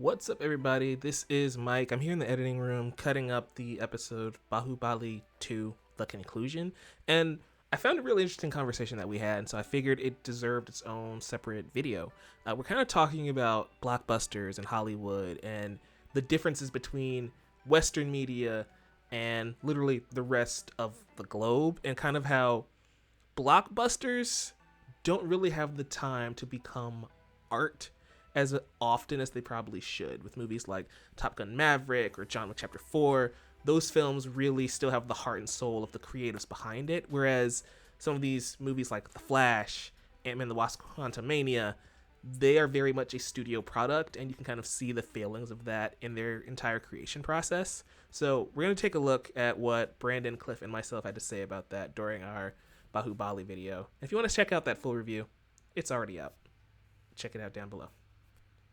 What's up, everybody? This is Mike. I'm here in the editing room cutting up the episode Bahubali 2, The Conclusion. And I found a really interesting conversation that we had, and so I figured it deserved its own separate video. We're kind of talking about blockbusters and Hollywood and the differences between Western media and literally the rest of the globe, and kind of how blockbusters don't really have the time to become art as often as they probably should. With movies like Top Gun Maverick or John Wick Chapter 4, those films really still have the heart and soul of the creatives behind it, whereas some of these movies like The Flash, Ant-Man the Wasp Quantumania, they are very much a studio product, and you can kind of see the failings of that in their entire creation process. So we're going to take a look at what Brandon, Cliff, and myself had to say about that during our Bahubali video. If you want to check out that full review, it's already up. Check it out down below.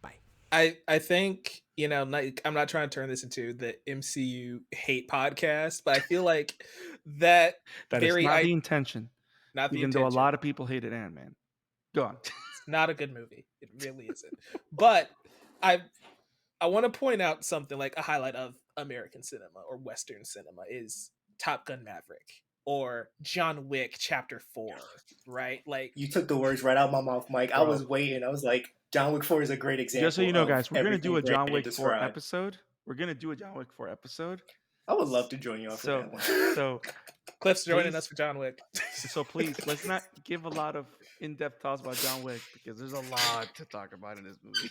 Bye. I think, I'm not trying to turn this into the MCU hate podcast, but I feel like that That is not the intention. Not the even intention. though a lot of people hated Ant-Man. Go on. It's not a good movie. It really isn't. But I want to point out something like a highlight of American cinema or Western cinema is Top Gun Maverick or John Wick Chapter 4, right? Like, you took the words right out of my mouth, Mike. Bro. I was waiting. I was like, John Wick 4 is a great example. Just so you know, guys, we're going to do a John Brandon Wick 4 described. episode. We're going to do a John Wick 4 episode. I would love to join you on for that one. So Cliff's joining us for John Wick. So please, let's not give a lot of in-depth thoughts about John Wick because there's a lot to talk about in this movie.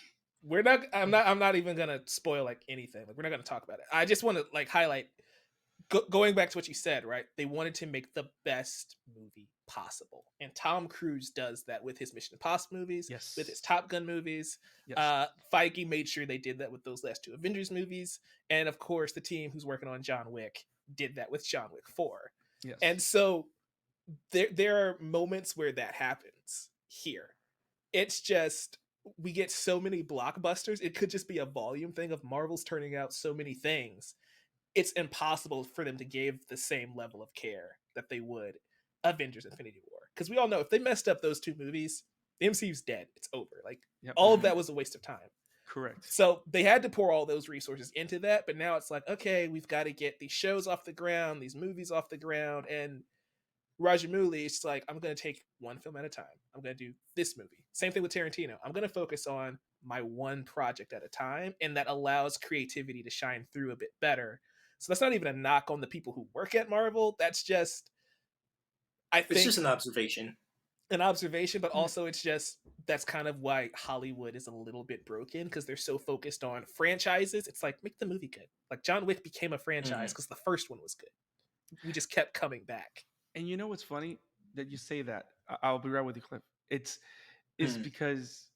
I'm not even gonna spoil like anything. Like, we're not gonna talk about it. I just want to like highlight going back to what you said, right? They wanted to make the best movie possible, and Tom Cruise does that with his Mission Impossible movies, Yes. with his Top Gun movies. Yes. Feige made sure they did that with those last two Avengers movies, and of course, the team who's working on John Wick did that with John Wick 4. Yes. And so there are moments where that happens here. It's just we get so many blockbusters. It could just be a volume thing of Marvel's turning out so many things. It's impossible for them to give the same level of care that they would Avengers Infinity War. Because we all know if they messed up those two movies, the MCU's dead. It's over. Like, all of that was a waste of time. Correct. So they had to pour all those resources into that, but now it's like, okay, we've got to get these shows off the ground, these movies off the ground, and Rajamouli is like, I'm going to take one film at a time. I'm going to do this movie. Same thing with Tarantino. I'm going to focus on my one project at a time, and that allows creativity to shine through a bit better. So that's not even a knock on the people who work at Marvel. That's just, I think, it's just an observation. But also it's just, that's kind of why Hollywood is a little bit broken, because they're so focused on franchises. It's like, make the movie good. Like, John Wick became a franchise because the first one was good. We just kept coming back. And you know what's funny that you say that? I'll be right with you, Cliff. It's because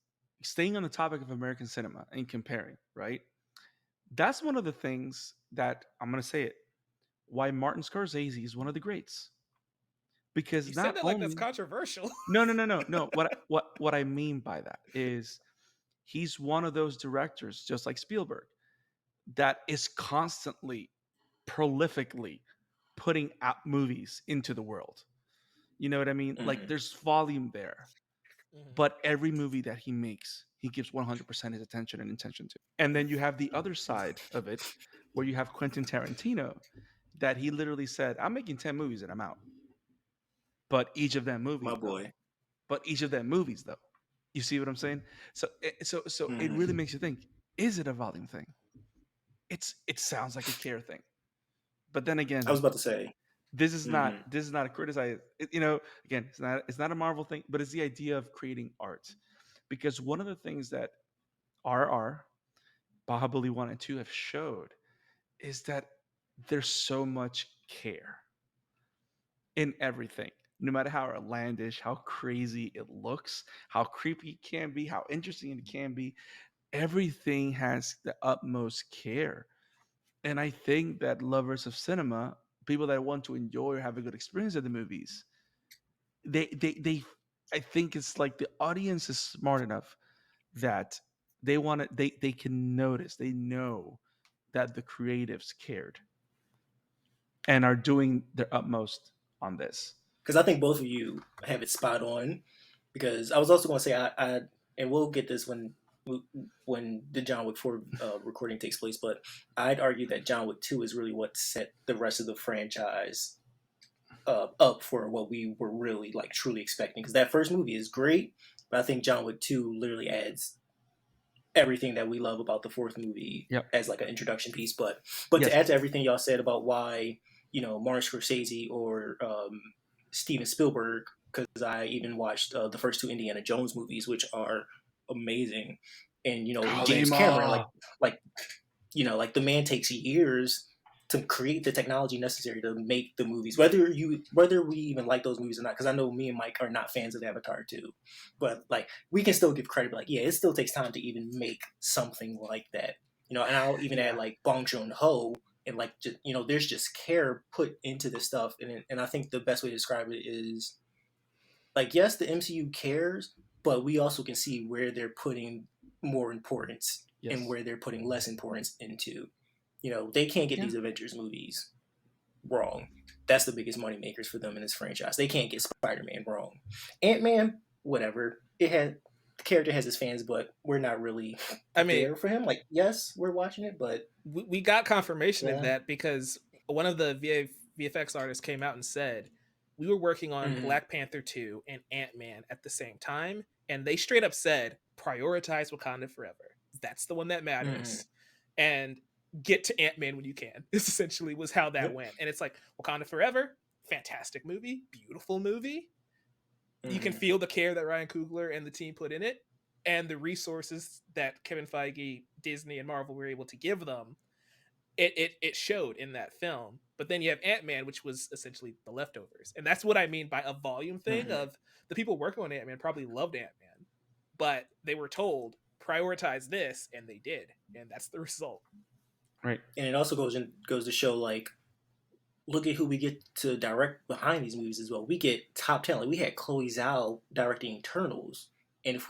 staying on the topic of American cinema and comparing, right? That's one of the things that I'm going to say it. Why Martin Scorsese is one of the greats. Because you not said that only, like that's controversial. No. What I mean by that is he's one of those directors, just like Spielberg, that is constantly, prolifically putting out movies into the world. You know what I mean? Like, there's volume there. But every movie that he makes, he gives 100% his attention and intention to. And then you have the other side of it, where you have Quentin Tarantino, that he literally said, I'm making 10 movies and I'm out. But each of them movies, my boy. Though. You see what I'm saying? So it really makes you think, is it a volume thing? It sounds like a care thing. But then again, I was about to say, this is not a criticize. Again, it's not a Marvel thing, but it's the idea of creating art. Because one of the things that RR, Bahubali 1 and 2 have showed is that there's so much care in everything. No matter how outlandish, how crazy it looks, how creepy it can be, how interesting it can be, everything has the utmost care. And I think that lovers of cinema, people that want to enjoy or have a good experience at the movies, they I think it's like the audience is smart enough that they can notice, they know that the creatives cared and are doing their utmost on this. Because I think both of you have it spot on. Because I was also going to say, I and we'll get this when when the John Wick 4 recording takes place, but I'd argue that John Wick 2 is really what set the rest of the franchise up for what we were really like truly expecting. Because that first movie is great, but I think John Wick 2 literally adds everything that we love about the fourth movie Yep. as like an introduction piece. But Yes. to add to everything y'all said about why, you know, Martin Scorsese or Steven Spielberg, because I even watched the first two Indiana Jones movies, which are amazing, and you know James Cameron, like you know, like the man takes years to create the technology necessary to make the movies, whether we even like those movies or not. Because I know me and Mike are not fans of Avatar 2, but like we can still give credit. Like, yeah, it still takes time to even make something like that, you know. And I'll even add like Bong Joon Ho, and like just, you know, there's just care put into this stuff, and I think the best way to describe it is like, yes, the MCU cares, but we also can see where they're putting more importance and where they're putting less importance into. You know, they can't get these Avengers movies wrong. That's the biggest money makers for them in this franchise. They can't get Spider-Man wrong. Ant-Man, whatever. The character has his fans, but we're not really there for him. Like, yes, we're watching it, but we got confirmation of that because one of the VFX artists came out and said we were working on Black Panther 2 and Ant-Man at the same time, and they straight up said prioritize Wakanda Forever. That's the one that matters. And get to Ant-Man when you can. This essentially was how that went. And it's like Wakanda Forever, fantastic movie, beautiful movie. You can feel the care that Ryan Coogler and the team put in it, and the resources that Kevin Feige, Disney, and Marvel were able to give them. It showed in that film. But then you have Ant-Man, which was essentially the leftovers. And that's what I mean by a volume thing of the people working on Ant-Man probably loved Ant-Man, but they were told prioritize this, and they did. And that's the result. Right. And it also goes to show, like, look at who we get to direct behind these movies as well. We get top talent. We had Chloe Zhao directing Eternals, and if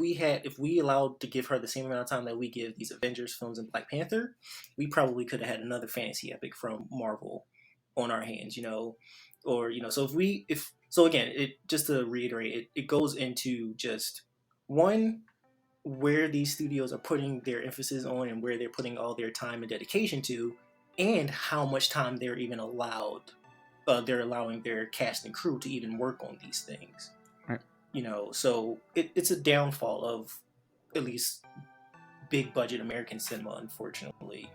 we allowed to give her the same amount of time that we give these Avengers films and Black Panther, we probably could have had another fantasy epic from Marvel on our hands, you know, or you know. So again, it just to reiterate, it goes into just one, where these studios are putting their emphasis on and where they're putting all their time and dedication to, and how much time they're even they're allowing their cast and crew to even work on these things. Right. You know, so it's a downfall of at least big budget American cinema, unfortunately.